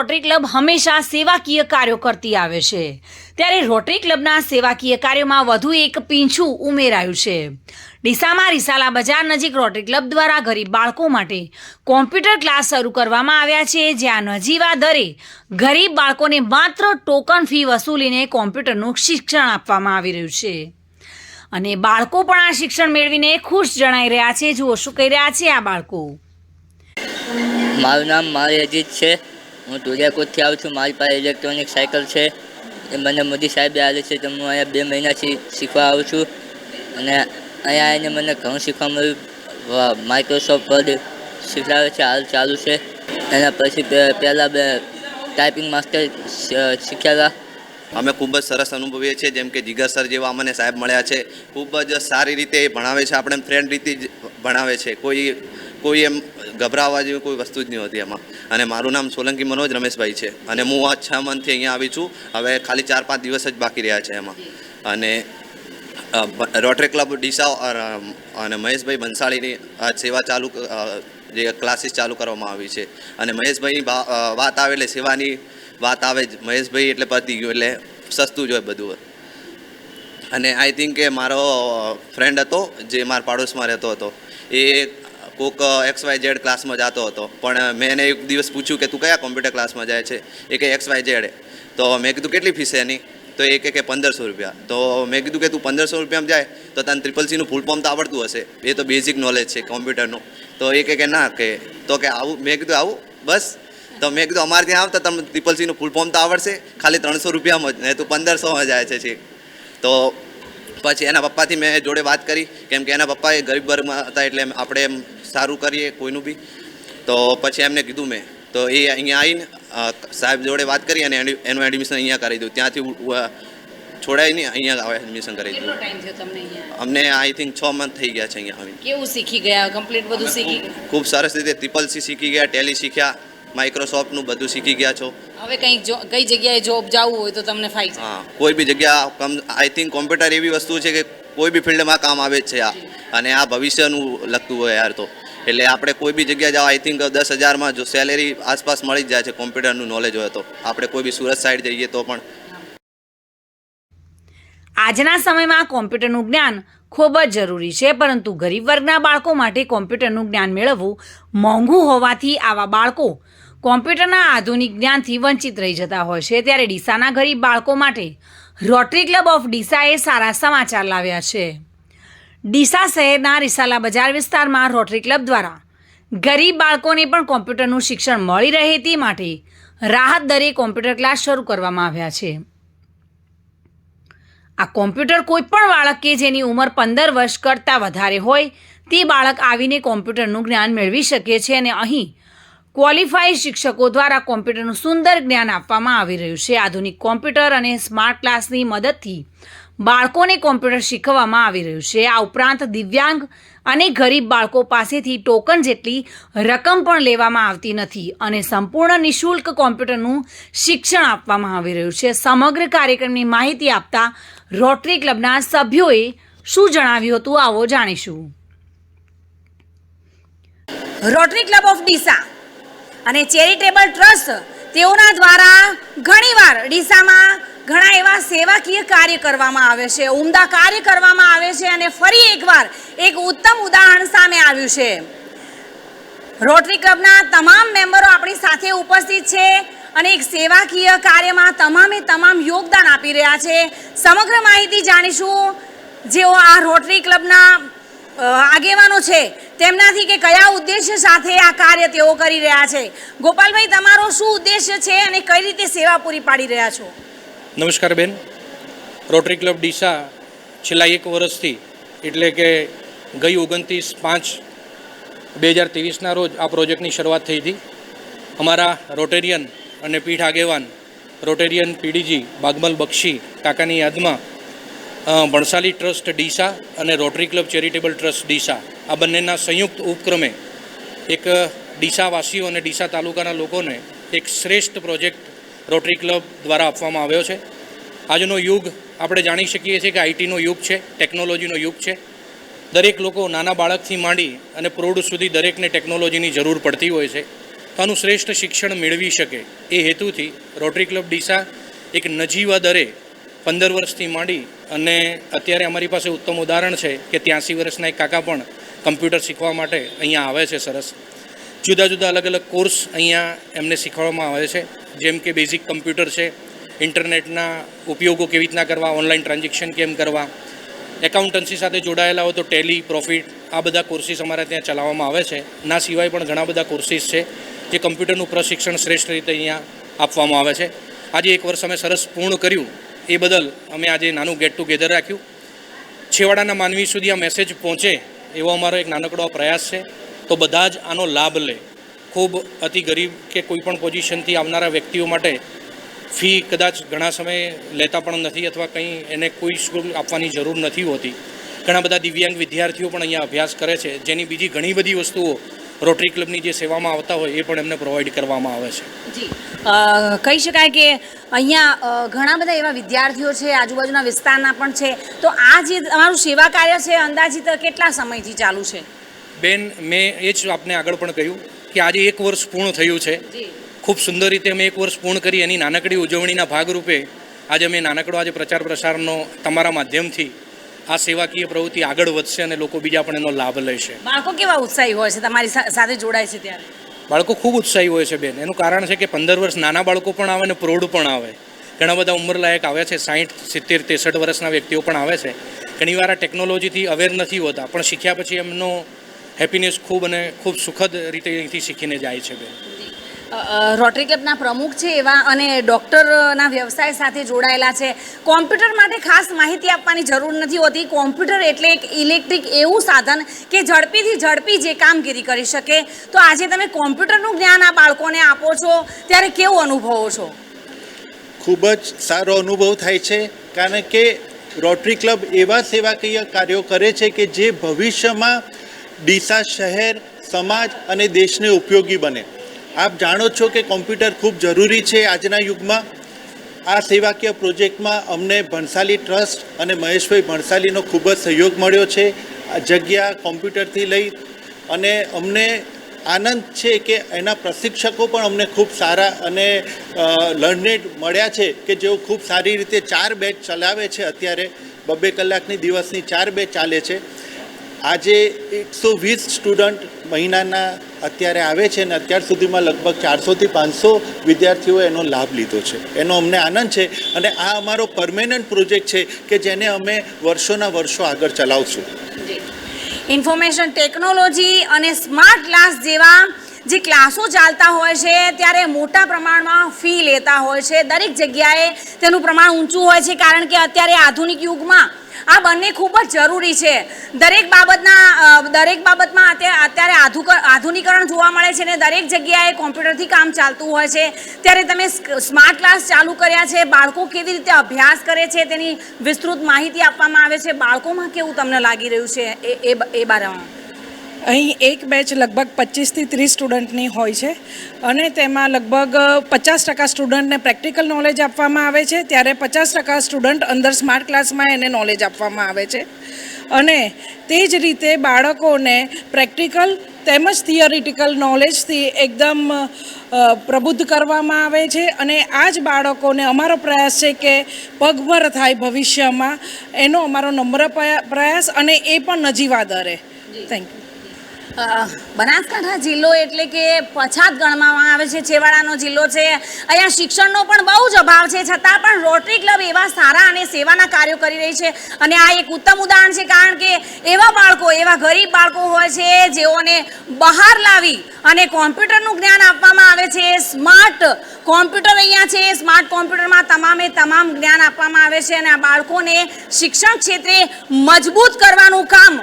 Rotary club હંમેશા સેવાકીય કાર્યો કરતી આવે છે, ત્યારે રોટરી ક્લબના સેવાકીય કાર્યોમાં વધુ એક પીંછું ઉમેરાયું છે। ડીસામાં રિસાલા બજાર નજીક રોટરી ક્લબ દ્વારા ગરીબ બાળકો માટે કોમ્પ્યુટર ક્લાસ શરૂ કરવામાં આવ્યા છે, જ્યાં નજીવા દરે ગરીબ બાળકોને માત્ર ટોકન ફી વસૂલીને કોમ્પ્યુટરનું શિક્ષણ આપવામાં આવી રહ્યું છે અને બાળકો પણ આ શિક્ષણ મેળવીને ખુશ જણાઈ રહ્યા છે। જુઓ શું કહી રહ્યા છે આ બાળકો। મારું નામ મારી અજીત છે। હું ધોળિયાકોટથી આવું છું। મારી પાસે ઇલેક્ટ્રોનિક સાયકલ છે, એ મને મોદી સાહેબે આપી છે। તો હું અહીંયા 2 મહિનાથી શીખવા આવું છું અને અહીંયા આવીને મને ઘણું શીખવા મળ્યું। માઇક્રોસોફ્ટ વર્ડ શીખવાડે છે, હાલ ચાલુ છે। એના પછી પહેલાં ટાઈપિંગ માસ્ટર શીખ્યા હતા। અમે ખૂબ જ સરસ અનુભવીએ છીએ, જેમ કે જીગર સર જેવા અમને સાહેબ મળ્યા છે। ખૂબ જ સારી રીતે ભણાવે છે, આપણે ફ્રેન્ડ રીતે જ ભણાવે છે। કોઈ એમ ગભરાવા જેવી કોઈ વસ્તુ જ નહીં હોતી એમાં। અને મારું નામ સોલંકી મનોજ રમેશભાઈ છે અને હું આ 6 મંથથી અહીંયા આવી છું। હવે ખાલી 4-5 દિવસ જ બાકી રહ્યા છે એમાં। અને રોટરી ક્લબ ડીસા અને મહેશભાઈ બંસાળીની આ સેવા ચાલુ જે ક્લાસીસ ચાલુ કરવામાં આવી છે। અને મહેશભાઈની વાત આવે એટલે સેવાની વાત આવે જ। મહેશભાઈ એટલે પતી ગયું, એટલે સસ્તું જ હોય બધું। અને આઈ થિંક કે મારો ફ્રેન્ડ હતો જે મારા પાડોશમાં રહેતો હતો, એ કોઈક XYZ ક્લાસમાં જતો હતો, પણ મેં એને એક દિવસ પૂછ્યું કે તું કયા કોમ્પ્યુટર ક્લાસમાં જાય છે? એ કે XYZ। તો મેં કીધું કેટલી ફીસ એની? તો એ કે 1500 રૂપિયા। તો મેં કીધું કે તું 1500 રૂપિયામાં જાય તો તને CCCનું ફૂલ ફોર્મ તો આવડતું હશે, એ તો બેઝિક નોલેજ છે કોમ્પ્યુટરનું। તો એ કે ના કે તો કે આવું? મેં કીધું આવું બસ? તો મેં કીધું અમારે ત્યાં આવતા તમને CCCનું ફૂલ ફોર્મ તો આવડશે, ખાલી 300 રૂપિયામાં જ, ને તું 1500માં જાય છે છેક। તો પછી એના પપ્પાથી મેં જોડે વાત કરી, કેમ કે એના પપ્પા એ ગરીબ વર્ગમાં હતા, એટલે આપણે એમ સારું કરીએ કોઈનું બી। તો પછી એમને કીધું મેં, તો એ અહીંયા આવીને સાહેબ જોડે વાત કરી અને એનું એડમિશન અહીંયા કરાવી દીધું। ત્યાંથી છોડાય નહીં, અહીંયા એડમિશન કરાવી દીધું। અમને આઈ થિંક 6 મંથ થઈ ગયા છે અહીંયા આવીને। કેવું શીખી ગયા? કમ્પ્લીટ બધું શીખી ગયા? ખૂબ સરસ રીતે CCC શીખી ગયા, ટેલી શીખ્યા, માઇક્રોસોફ્ટનું બધું શીખી ગયા છો। હવે કઈ જગ્યાએ જોબ જવું હોય તો તમને ફાયદો? હા, કોઈ બી જગ્યા આઈ થિંક કોમ્પ્યુટર એવી વસ્તુ છે કે કોઈ બી ફિલ્ડમાં કામ આવે જ છે આ, અને આ ભવિષ્યનું લગતું હોય યાર। તો એટલે આપણે કોઈ બી જગ્યાએ જાઓ, આઈ થિંક 10,000માં જો સેલેરી આસપાસ મળી જ જાય છે કોમ્પ્યુટરનું નોલેજ હોય તો। આપણે કોઈ બી સુરત સાઈડ જઈએ તો પણ આજના સમયમાં કોમ્પ્યુટરનું જ્ઞાન ખૂબ જ જરૂરી છે, પરંતુ ગરીબ વર્ગના બાળકો માટે કોમ્પ્યુટરનું જ્ઞાન મેળવવું મોંઘું હોવાથી આવા બાળકો કોમ્પ્યુટરના આધુનિક જ્ઞાનથી વંચિત રહી જતા હોય છે। ત્યારે ડીસાના ગરીબ બાળકો માટે રોટરી ક્લબ ઓફ ડીસાએ સારા સમાચાર લાવ્યા છે। ડીસા શહેરના રિસાલા બજાર વિસ્તારમાં રોટરી ક્લબ દ્વારા ગરીબ બાળકોને પણ કોમ્પ્યુટરનું શિક્ષણ મળી રહે તે માટે રાહત દરે કોમ્પ્યુટર ક્લાસ શરૂ કરવામાં આવ્યા છે। આ કોમ્પ્યુટર કોઈ પણ બાળક કે જેની ઉંમર 15 વર્ષ કરતાં વધારે હોય તે બાળક આવીને કોમ્પ્યુટરનું જ્ઞાન મેળવી શકે છે અને અહીં ક્વોલિફાઈડ શિક્ષકો દ્વારા કોમ્પ્યુટરનું સુંદર જ્ઞાન આપવામાં આવી રહ્યું છે। આધુનિક કોમ્પ્યુટર અને સ્માર્ટ ક્લાસની મદદથી બાળકોને કોમ્પ્યુટર શીખવવામાં આવી રહ્યું છે। આ ઉપરાંત દિવ્યાંગ અને ગરીબ બાળકો પાસેથી ટોકન જેટલી રકમ પણ લેવામાં આવતી નથી અને સંપૂર્ણ નિઃશુલ્ક કોમ્પ્યુટરનું શિક્ષણ આપવામાં આવી રહ્યું છે। સમગ્ર કાર્યક્રમની માહિતી આપતા રોટરી ક્લબના સભ્યોએ શું જણાવ્યું હતું, આવો જાણીશું। રોટરી ક્લબ ઓફ ડીસા અને ચેરિટેબલ ટ્રસ્ટ તેઓના દ્વારા ઘણીવાર ડીસામાં ઘણા એવા સેવાકીય કાર્ય કરવામાં આવે છે, ઉમદા કાર્ય કરવામાં આવે છે અને ફરી એકવાર એક ઉત્તમ ઉદાહરણ સામે આવ્યું છે। રોટરી ક્લબના તમામ મેમ્બરો આપણી સાથે ઉપસ્થિત છે અને એક સેવાકીય કાર્યમાં તમામ યોગદાન આપી રહ્યા છે। સમગ્ર માહિતી જાણીશું જેઓ આ રોટરી ક્લબના આગેવાનો છે તેમનાથી કે કયા ઉદ્દેશ્ય સાથે આ કાર્ય તેઓ કરી રહ્યા છે। ગોપાલભાઈ, તમારો શું ઉદ્દેશ્ય છે અને કઈ રીતે સેવા પૂરી પાડી રહ્યા છો? નમસ્કાર બેન। રોટરી ક્લબ ડીસા છેલ્લા 1 વર્ષથી એટલે કે ગઈ 29/5/2023ના રોજ આ પ્રોજેક્ટની શરૂઆત થઈ હતી। અમારા રોટેરિયન અને પીઠ આગેવાન રોટેરિયન પીડીજી બાગમલ બક્ષી કાકાની યાદમાં ભણસાલી ટ્રસ્ટ ડીસા અને rotary club charitable trust Deesa આ બંનેના સંયુક્ત ઉપક્રમે એક ડીસાવાસીઓ અને ડીસા તાલુકાના લોકોને એક શ્રેષ્ઠ પ્રોજેક્ટ રોટરી ક્લબ દ્વારા આપવામાં આવ્યો છે। આજનો યુગ આપણે જાણી શકીએ છીએ કે આઈટીનો યુગ છે, ટેકનોલોજીનો યુગ છે। દરેક લોકો નાના બાળકથી માંડી અને પ્રૌઢ સુધી દરેકને ટેકનોલોજીની જરૂર પડતી હોય છે। તો પોતાનું શ્રેષ્ઠ શિક્ષણ મેળવી શકે એ હેતુથી રોટરી ક્લબ ડીસા એક નજીવા દરે 15 વર્ષથી માંડી અને અત્યારે અમારી પાસે ઉત્તમ ઉદાહરણ છે કે 83 વર્ષના એક કાકા પણ કમ્પ્યુટર શીખવા માટે અહીંયા આવે છે. સરસ જુદા જુદા અલગ અલગ કોર્સ અહીંયા એમને શીખવાડવામાં આવે છે, જેમ કે બેઝિક કમ્પ્યુટર છે, ઇન્ટરનેટના ઉપયોગો કેવી રીતના કરવા, ઓનલાઈન ટ્રાન્ઝેક્શન કેમ કરવા, એકાઉન્ટન્સી સાથે જોડાયેલા હોય તો ટેલી, પ્રોફિટ, આ બધા કોર્સીસ અમારા ત્યાં ચલાવવામાં આવે છે. ના સિવાય પણ ઘણા બધા કોર્સીસ છે જે કમ્પ્યુટરનું પ્રશિક્ષણ શ્રેષ્ઠ રીતે અહીંયા આપવામાં આવે છે. આજે 1 વર્ષ અમે સરસ પૂર્ણ કર્યું એ બદલ અમે આજે નાનું ગેટ ટુગેધર રાખ્યું. છેવાડાના માનવી સુધી આ મેસેજ પહોંચે એવો અમારો એક નાનકડો પ્રયાસ છે. તો બધા જ આનો લાભ લે. ખૂબ અતિ ગરીબ કે કોઈ પણ પોઝિશનથી આવનારા વ્યક્તિઓ માટે ફી કદાચ ઘણા સમયે લેતા પણ નથી અથવા કંઈ એને કોઈ સ્કૂલ આપવાની જરૂર નથી હોતી. ઘણા બધા દિવ્યાંગ વિદ્યાર્થીઓ પણ અહીંયા અભ્યાસ કરે છે, જેની બીજી ઘણી બધી વસ્તુઓ રોટરી ક્લબની જે સેવામાં આવતા હોય એ પણ એમને પ્રોવાઈડ કરવામાં આવે છે. જી કહી શકાય કે અહીંયા ઘણા બધા એવા વિદ્યાર્થીઓ છે, આજુબાજુના વિસ્તારના પણ છે. તો આ જે તમારું સેવા કાર્ય છે અંદાજિત કેટલા સમયથી ચાલુ છે? બેન, મેં એ જ આપને આગળ પણ કહ્યું કે આજે 1 વર્ષ પૂર્ણ થયું છે. ખૂબ સુંદર રીતે અમે 1 વર્ષ પૂર્ણ કરી એની નાનકડી ઉજવણીના ભાગરૂપે આજે અમે નાનકડો આજે પ્રચાર પ્રસારનો તમારા માધ્યમથી આ સેવાકીય પ્રવૃત્તિ આગળ વધશે અને લોકો બીજા પણ એનો લાભ લેશે. બાળકો કેવા ઉત્સાહી હોય છે તમારી સાથે જોડાય છે ત્યારે? બાળકો ખૂબ ઉત્સાહી હોય છે બેન. એનું કારણ છે કે 15 વર્ષ નાના બાળકો પણ આવે અને પ્રૌઢ પણ આવે. ઘણા બધા ઉંમરલાયક આવે છે, 60, 70, 63 વર્ષના વ્યક્તિઓ પણ આવે છે. ઘણીવાર આ ટેકનોલોજીથી અવેર નથી હોતા, પણ શીખ્યા પછી એમનો હેપીનેસ ખૂબ અને ખૂબ સુખદ રીતે અહીંથી શીખીને જાય છે બેન. રોટરી ક્લબના પ્રમુખ છે એવા અને ડૉક્ટરના વ્યવસાય સાથે જોડાયેલા છે. કોમ્પ્યુટર માટે ખાસ માહિતી આપવાની જરૂર નથી હોતી. કોમ્પ્યુટર એટલે એક ઇલેક્ટ્રિક એવું સાધન કે ઝડપીથી ઝડપી જે કામગીરી કરી શકે. તો આજે તમે કોમ્પ્યુટરનું જ્ઞાન આ બાળકોને આપો છો ત્યારે કેવું અનુભવો છો? ખૂબ જ સારો અનુભવ થાય છે, કારણ કે રોટરી ક્લબ એવા સેવાકીય કાર્યો કરે છે કે જે ભવિષ્યમાં ડીસા શહેર, સમાજ અને દેશને ઉપયોગી બને. આપ જાણો છો કે કોમ્પ્યુટર ખૂબ જરૂરી છે આજના યુગમાં. આ સેવાકીય પ્રોજેક્ટમાં અમને ભણસાલી ટ્રસ્ટ અને મહેશભાઈ ભણસાલીનો ખૂબ જ સહયોગ મળ્યો છે. આ જગ્યા કોમ્પ્યુટરથી લઈ અને અમને આનંદ છે કે એના પ્રશિક્ષકો પણ અમને ખૂબ સારા અને લર્નેડ મળ્યા છે કે જેઓ ખૂબ સારી રીતે 4 બેચ ચલાવે છે. અત્યારે 2 કલાકની દિવસની 4 બેચ ચાલે છે. આજે 120 સ્ટુડન્ટ મહિનાના અત્યારે આવે છે અને અત્યાર સુધીમાં લગભગ 400થી 500 વિદ્યાર્થીઓએ એનો લાભ લીધો છે. એનો અમને આનંદ છે અને આ અમારો પરમેનન્ટ પ્રોજેક્ટ છે કે જેને અમે વર્ષોના વર્ષો આગળ ચલાવશું. ઇન્ફોર્મેશન ટેકનોલોજી અને સ્માર્ટ ક્લાસ જેવા જે ક્લાસો ચાલતા હોય છે ત્યારે મોટા પ્રમાણમાં ફી લેતા હોય છે. દરેક જગ્યાએ તેનું પ્રમાણ ઊંચું હોય છે, કારણ કે અત્યારે આધુનિક યુગમાં આ બંને ખૂબ જ જરૂરી છે. દરેક બાબતમાં અત્યારે આધુનિકરણ જોવા મળે છે ને દરેક જગ્યાએ કોમ્પ્યુટરથી કામ ચાલતું હોય છે. ત્યારે તમે સ્માર્ટ ક્લાસ ચાલુ કર્યા છે, બાળકો કેવી રીતે અભ્યાસ કરે છે તેની વિસ્તૃત માહિતી આપવામાં આવે છે. બાળકોમાં કેવું તમને લાગી રહ્યું છે એ બારામાં? અહીં એક બેચ લગભગ 25થી 30 સ્ટુડન્ટની હોય છે અને તેમાં લગભગ 50% સ્ટુડન્ટને પ્રેક્ટિકલ નોલેજ આપવામાં આવે છે, ત્યારે 50% સ્ટુડન્ટ અંદર સ્માર્ટ ક્લાસમાં એને નોલેજ આપવામાં આવે છે. અને તે જ રીતે બાળકોને પ્રેક્ટિકલ તેમજ થિયરિટિકલ નોલેજથી એકદમ પ્રબુદ્ધ કરવામાં આવે છે. અને આ જ બાળકોને અમારો પ્રયાસ છે કે પગભર થાય ભવિષ્યમાં, એનો અમારો નમ્ર પ્રયાસ અને એ પણ નજીવા દરે. Thank you. બનાસકાંઠા જિલ્લો એટલે કે પછાત ગણવામાં આવે છે, છેવાડાનો જિલ્લો છે. અહીંયા શિક્ષણનો પણ બહુ જ અભાવ છે, છતાં પણ રોટરી ક્લબ એવા સારા અને સેવાના કાર્યો કરી રહી છે. અને આ એક ઉત્તમ ઉદાહરણ છે, કારણ કે એવા બાળકો, એવા ગરીબ બાળકો હોય છે જેઓને બહાર લાવી અને કોમ્પ્યુટરનું જ્ઞાન આપવામાં આવે છે. સ્માર્ટ કોમ્પ્યુટર અહીંયા છે, સ્માર્ટ કોમ્પ્યુટરમાં તમામ જ્ઞાન આપવામાં આવે છે અને આ બાળકોને શિક્ષણ ક્ષેત્રે મજબૂત કરવાનું કામ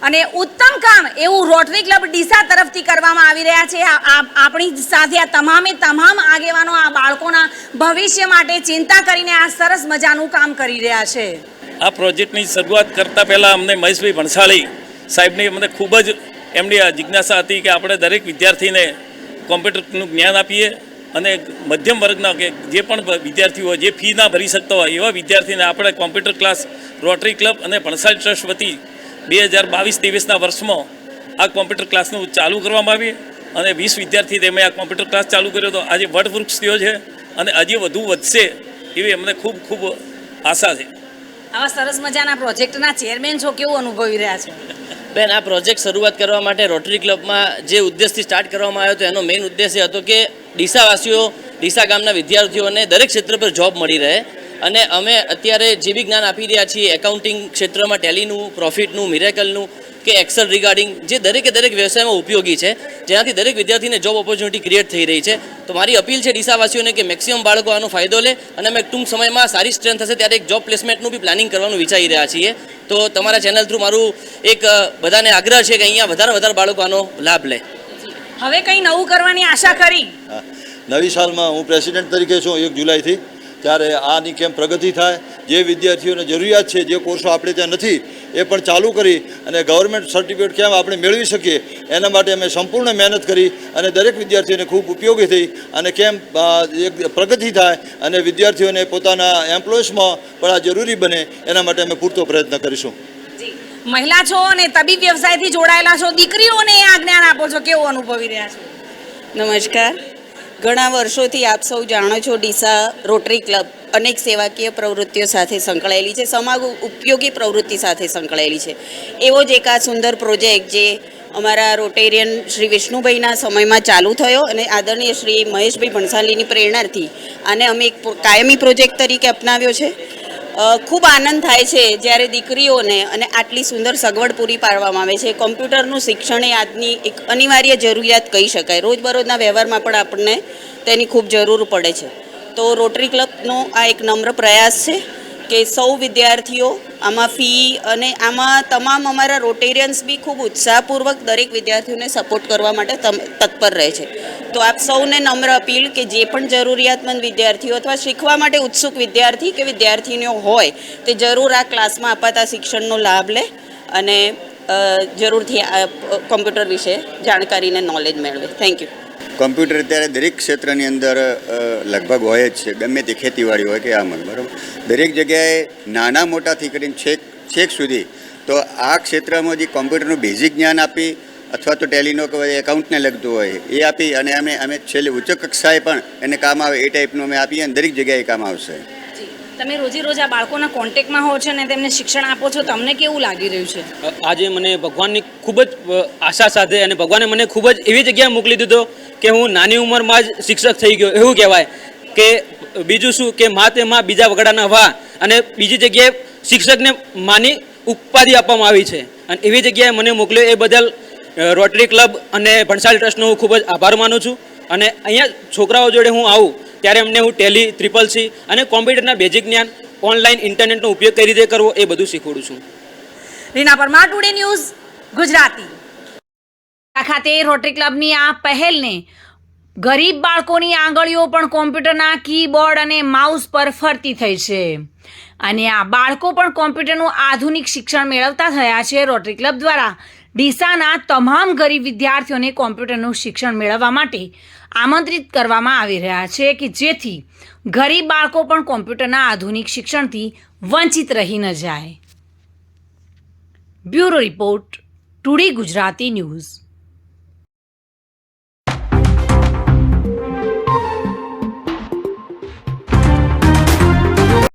અને ઉત્તમ કામ એવું રોટરી ક્લબ ડીસા તરફથી કરવામાં આવી રહ્યા છે. આપણી સાથે આ તમામ આગેવાનો આ બાળકોના ભવિષ્ય માટે ચિંતા કરીને આ સરસ મજાનું કામ કરી રહ્યા છે. આ પ્રોજેક્ટની શરૂઆત કરતાં પહેલાં અમને મહેશભાઈ ભણસાળી સાહેબની અમને ખૂબ જ એમની જિજ્ઞાસા હતી કે આપણે દરેક વિદ્યાર્થીને કોમ્પ્યુટરનું જ્ઞાન આપીએ અને મધ્યમ વર્ગના કે જે પણ વિદ્યાર્થીઓ જે ફી ના ભરી શકતા હોય એવા વિદ્યાર્થીને આપણે કોમ્પ્યુટર ક્લાસ રોટરી ક્લબ અને ભણસાળી ટ્રસ્ટ વતી 2022-23ના વર્ષમાં આ કોમ્પ્યુટર ક્લાસનું ચાલુ કરવામાં આવી અને 20 વિદ્યાર્થી મેં આ કોમ્પ્યુટર ક્લાસ ચાલુ કર્યો હતો. આજે વટવૃક્ષ થયો છે અને હજી વધુ વધશે એવી અમને ખૂબ ખૂબ આશા છે. આવા સરસ મજાના પ્રોજેક્ટના ચેરમેન છો, કેવું અનુભવી રહ્યા છો? બેન, આ પ્રોજેક્ટ શરૂઆત કરવા માટે રોટરી ક્લબમાં જે ઉદ્દેશથી સ્ટાર્ટ કરવામાં આવ્યો હતો એનો મેઇન ઉદ્દેશ એ હતો કે ડીસાવાસીઓ, ડીસા ગામના વિદ્યાર્થીઓને દરેક ક્ષેત્ર પર જોબ મળી રહે. અને અમે અત્યારે જે બી જ્ઞાન આપી રહ્યા છીએ એકાઉન્ટિંગ ક્ષેત્રમાં, ટેલીનું, પ્રોફિટનું, મિરેકલનું કે એક્સેલ રિગાર્ડિંગ, જે દરેકે દરેક વ્યવસાયમાં ઉપયોગી છે, જેનાથી દરેક વિદ્યાર્થીને જોબ ઓપોર્ચ્યુનિટી ક્રિએટ થઈ રહી છે. તો મારી અપીલ છે ડીસાવાસીઓને કે મેક્સિમમ બાળકો આનો ફાયદો લે અને અમે ટૂંક સમયમાં સારી સ્ટ્રેન્થ હશે ત્યારે એક જોબ પ્લેસમેન્ટનું બી પ્લાનિંગ કરવાનું વિચારી રહ્યા છીએ. તો તમારા ચેનલ થ્રુ મારું એક બધાને આગ્રહ છે કે અહીંયા વધારે બાળકો આનો લાભ લે. હવે કંઈ નવું કરવાની આશા કરી? નવી સાલમાં હું પ્રેસિડેન્ટ તરીકે છું 1 જુલાઈથી, ત્યારે આની કેમ પ્રગતિ થાય, જે વિદ્યાર્થીઓને જરૂરિયાત છે, જે કોર્સો આપણે ત્યાં નથી એ પણ ચાલુ કરી અને ગવર્મેન્ટ સર્ટિફિકેટ કેમ આપણે મેળવી શકીએ એના માટે અમે સંપૂર્ણ મહેનત કરી અને દરેક વિદ્યાર્થીઓને ખૂબ ઉપયોગી થઈ અને કેમ એક પ્રગતિ થાય અને વિદ્યાર્થીઓને પોતાના એમ્પ્લોયર્સમાં પણ આ જરૂરી બને એના માટે અમે પૂરતો પ્રયત્ન કરીશું. મહિલા છો અને તબીબ વ્યવસાયથી જોડાયેલા છો, દીકરીઓને આ જ્ઞાન આપો છો, કેવું અનુભવી રહ્યા છો? નમસ્કાર. ઘણા વર્ષોથી આપ સૌ જાણો છો ડીસા રોટરી ક્લબ અનેક સેવાકીય પ્રવૃત્તિઓ સાથે સંકળાયેલી છે, સમાજ ઉપયોગી પ્રવૃત્તિ સાથે સંકળાયેલી છે. એવો જ એક આ સુંદર પ્રોજેક્ટ જે અમારા રોટેરિયન શ્રી વિષ્ણુભાઈના સમયમાં ચાલુ થયો અને આદરણીય શ્રી મહેશભાઈ ભણસાલીની પ્રેરણાથી આને અમે એક કાયમી પ્રોજેક્ટ તરીકે અપનાવ્યો છે. ખૂબ આનંદ થાય છે જ્યારે દીકરીઓને અને આટલી સુંદર સગવડ પૂરી પાડવામાં આવે છે. કોમ્પ્યુટરનું શિક્ષણ એ આજની એક અનિવાર્ય જરૂરિયાત કહી શકાય. રોજબરોજના વ્યવહારમાં પણ આપણને તેની ખૂબ જરૂર પડે છે. તો રોટરી ક્લબનો આ એક નમ્ર પ્રયાસ છે કે સૌ વિદ્યાર્થીઓ આમાં ફી અને આમાં તમામ અમારા રોટેરિયન્સ બી ખૂબ ઉત્સાહપૂર્વક દરેક વિદ્યાર્થીઓને સપોર્ટ કરવા માટે તત્પર રહે છે. તો આપ સૌને નમ્ર અપીલ કે જે પણ જરૂરિયાતમંદ વિદ્યાર્થીઓ અથવા શીખવા માટે ઉત્સુક વિદ્યાર્થી કે વિદ્યાર્થીનીઓ હોય તે જરૂર આ ક્લાસમાં અપાતા શિક્ષણનો લાભ લે અને જરૂરથી આ કોમ્પ્યુટર વિશે જાણકારીને નોલેજ મેળવે. Thank you. કોમ્પ્યુટર અત્યારે દરેક ક્ષેત્રની અંદર લગભગ હોય જ છે, ગમે તે ખેતીવાડી હોય કે આમાં, બરાબર. દરેક જગ્યાએ નાના મોટાથી કરીને છેક સુધી તો આ ક્ષેત્રમાં જે કોમ્પ્યુટરનું બેઝિક જ્ઞાન આપી અથવા તો ટેલીનો કે એકાઉન્ટને લગતું હોય એ આપી અને અમે છેલ્લે ઉચ્ચ કક્ષાએ પણ એને કામ આવે એ ટાઈપનું અમે આપીએ અને દરેક જગ્યાએ કામ આવશે. તમે રોજે રોજ આ બાળકોના કોન્ટેક્ટમાં હો છો ને તેમને શિક્ષણ આપો છો, તમને કેવું લાગી રહ્યું છે? આજે મને ભગવાનની ખૂબ જ આશા સાથે અને ભગવાને મને ખૂબ જ એવી જગ્યાએ મોકલી દીધો કે હું નાની ઉંમરમાં જ શિક્ષક થઈ ગયો એવું કહેવાય. કે બીજું શું કે માં બીજા વગડાના વા, અને બીજી જગ્યાએ શિક્ષકને માની ઉપાધિ આપવામાં આવી છે અને એવી જગ્યાએ મને મોકલ્યો. એ બદલ રોટરી ક્લબ અને ભણસાલી ટ્રસ્ટનો હું ખૂબ જ આભાર માનું છું. અને અહીંયા છોકરાઓ જોડે હું આવું ત્યારે એમને હું ટેલી, CCC અને કોમ્પ્યુટરના બેઝિક જ્ઞાન, ઓનલાઈન ઇન્ટરનેટનો ઉપયોગ કઈ રીતે કરવો એ બધું શીખવાડું છું. Reena Parmar, today news Gujarati. ખાતે રોટરી ક્લબની આ પહેલને ગરીબ બાળકોની આંગળીઓ પણ કોમ્પ્યુટરના કીબોર્ડ અને માઉસ પર ફરતી થઈ છે અને આ બાળકો પણ કોમ્પ્યુટરનું આધુનિક શિક્ષણ મેળવતા થયા છે. રોટરી ક્લબ દ્વારા ડીસાના તમામ ગરીબ વિદ્યાર્થીઓને કોમ્પ્યુટરનું શિક્ષણ મેળવવા માટે આમંત્રિત કરવામાં આવી રહ્યા છે કે જેથી ગરીબ બાળકો પણ કોમ્પ્યુટરના આધુનિક શિક્ષણથી વંચિત રહી ન જાય. Bureau report, today Gujarati news.